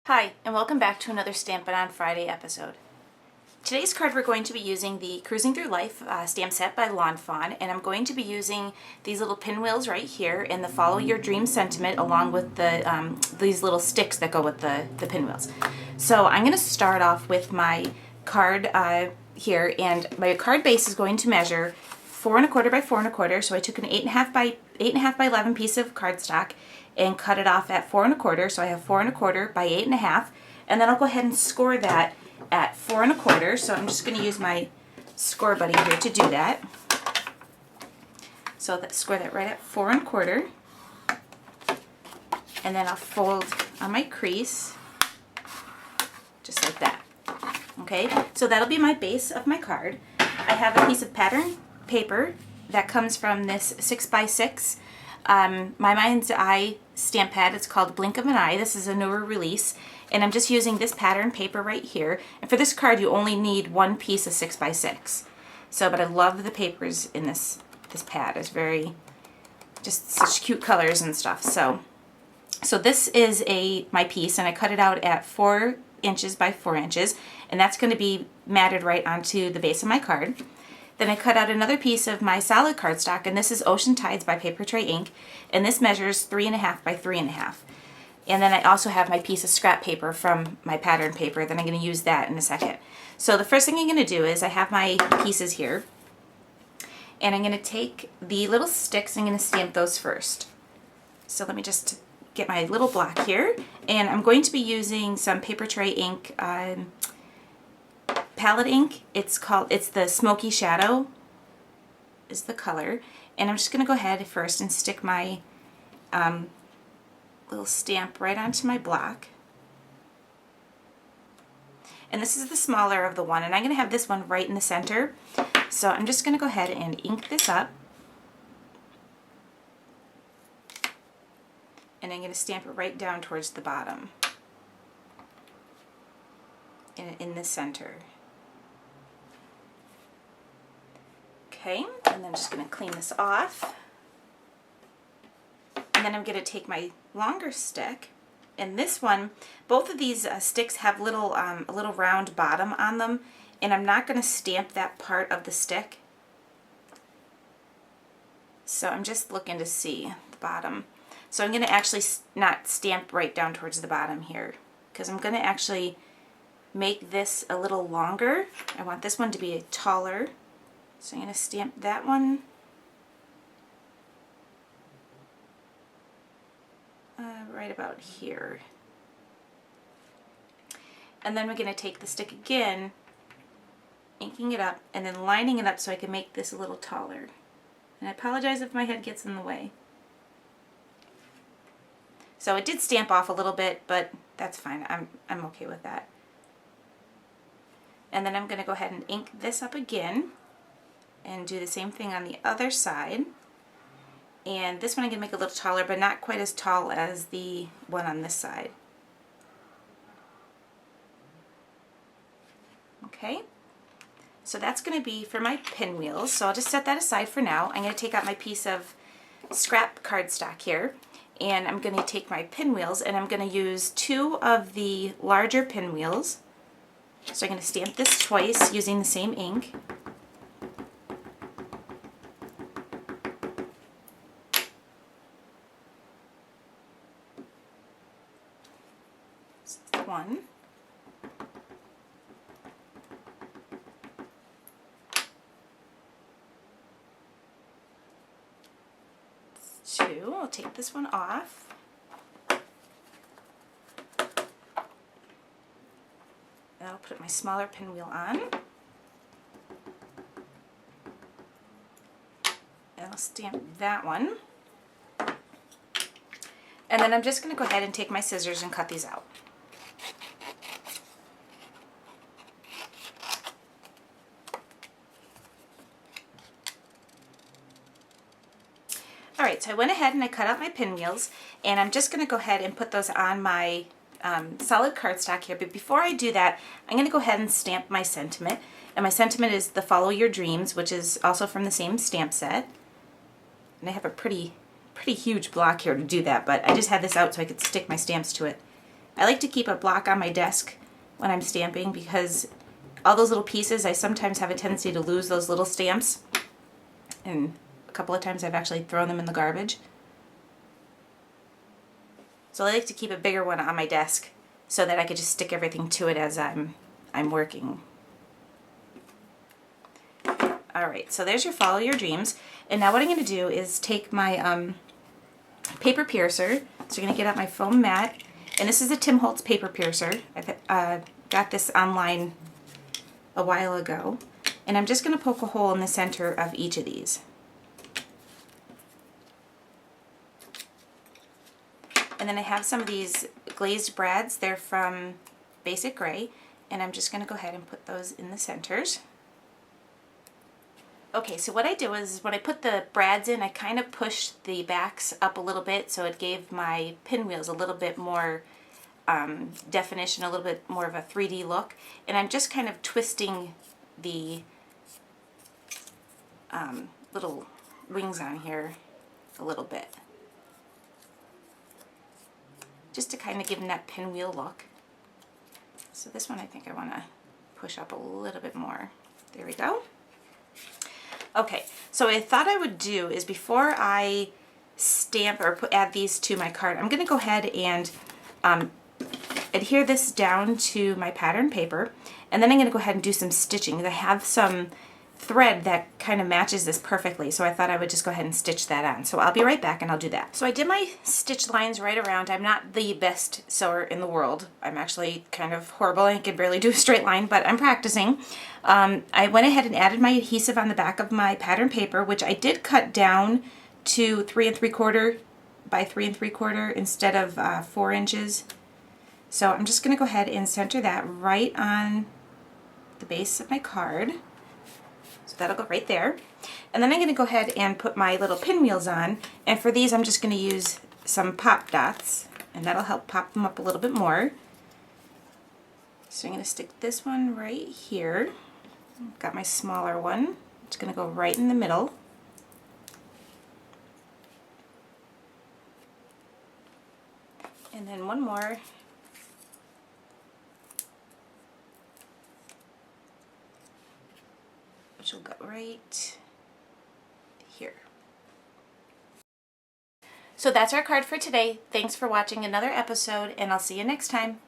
Hi, and welcome back to another Stampin' on Friday episode. Today's card we're going to be using the Cruising Through Life stamp set by Lawn Fawn, and I'm going to be using these little pinwheels right here and the Follow Your Dream sentiment along with the these little sticks that go with the pinwheels. So I'm going to start off with my card here, and my card base is going to measure 4 1/4 by 4 1/4. So I took an 8 1/2 by 11 piece of cardstock and cut it off at 4 1/4. So I have 4 1/4 by 8 1/2, and then I'll go ahead and score that at 4 1/4. So I'm just going to use my score buddy here to do that. So score that right at 4 1/4, and then I'll fold on my crease just like that. Okay, so that'll be my base of my card. I have a piece of pattern paper that comes from this 6x6 My Mind's Eye stamp pad. It's called Blink of an Eye. This is a newer release, and I'm just using this pattern paper right here. And for this card, you only need one piece of 6x6. So, but I love the papers in this pad. It's very, just such cute colors and stuff. So this is my piece, and I cut it out at 4 inches by 4 inches, and that's going to be matted right onto the base of my card. Then I cut out another piece of my solid cardstock, and this is Ocean Tides by Paper Tray Ink, and this measures 3 1/2 by 3 1/2. And then I also have my piece of scrap paper from my pattern paper, then I'm going to use that in a second. So the first thing I'm going to do is I have my pieces here, and I'm going to take the little sticks and I'm going to stamp those first. So let me just get my little block here, and I'm going to be using some Paper Tray Ink palette ink. It's the Smoky Shadow is the color, and I'm just going to go ahead first and stick my little stamp right onto my block. And this is the smaller of the one, and I'm going to have this one right in the center. So I'm just going to go ahead and ink this up, and I'm going to stamp it right down towards the bottom in the center. Okay, and then I'm just going to clean this off. And then I'm going to take my longer stick, and this one, both of these sticks have a little round bottom on them, and I'm not going to stamp that part of the stick. So I'm just looking to see the bottom. So I'm going to actually not stamp right down towards the bottom here, because I'm going to actually make this a little longer. I want this one to be taller. So I'm going to stamp that one right about here. And then we're going to take the stick again, inking it up, and then lining it up so I can make this a little taller. And I apologize if my head gets in the way. So it did stamp off a little bit, but that's fine. I'm okay with that. And then I'm going to go ahead and ink this up again and do the same thing on the other side. And this one I'm going to make a little taller, but not quite as tall as the one on this side. Okay, so that's going to be for my pinwheels. So I'll just set that aside for now. I'm going to take out my piece of scrap cardstock here, and I'm going to take my pinwheels, and I'm going to use 2 of the larger pinwheels. So I'm going to stamp this twice using the same ink. One. Two. I'll take this one off. And I'll put my smaller pinwheel on. And I'll stamp that one. And then I'm just going to go ahead and take my scissors and cut these out. Alright, so I went ahead and I cut out my pinwheels, and I'm just going to go ahead and put those on my solid cardstock here. But before I do that, I'm going to go ahead and stamp my sentiment. And my sentiment is the Follow Your Dreams, which is also from the same stamp set. And I have a pretty huge block here to do that, but I just had this out so I could stick my stamps to it I like to keep a block on my desk when I'm stamping because all those little pieces, I sometimes have a tendency to lose those little stamps. And a couple of times I've actually thrown them in the garbage. So I like to keep a bigger one on my desk so that I could just stick everything to it as I'm working. Alright, so there's your Follow Your Dreams. And now what I'm going to do is take my paper piercer. So I'm going to get out my foam mat. And this is a Tim Holtz paper piercer. I got this online a while ago. And I'm just going to poke a hole in the center of each of these. And then I have some of these glazed brads. They're from Basic Gray. And I'm just going to go ahead and put those in the centers. Okay, so what I did was when I put the brads in, I kind of pushed the backs up a little bit so it gave my pinwheels a little bit more definition, a little bit more of a 3D look. And I'm just kind of twisting the little wings on here a little bit, just to kind of give them that pinwheel look. So this one I think I want to push up a little bit more. There we go. Okay, so what I thought I would do is before I stamp or add these to my card, I'm going to go ahead and adhere this down to my pattern paper, and then I'm going to go ahead and do some stitching. I have some thread that kind of matches this perfectly, so I thought I would just go ahead and stitch that on. So I'll be right back and I'll do that. So I did my stitch lines right around. I'm not the best sewer in the world. I'm actually kind of horrible. I can barely do a straight line, but I'm practicing. I went ahead and added my adhesive on the back of my pattern paper, which I did cut down to 3 3/4 by 3 3/4 instead of 4 inches. So I'm just going to go ahead and center that right on the base of my card. So that'll go right there. And then I'm going to go ahead and put my little pinwheels on. And for these I'm just going to use some pop dots, and that'll help pop them up a little bit more. So I'm going to stick this one right here. I've got my smaller one. It's going to go right in the middle. And then one more. Which will go right here. So that's our card for today. Thanks for watching another episode, and I'll see you next time.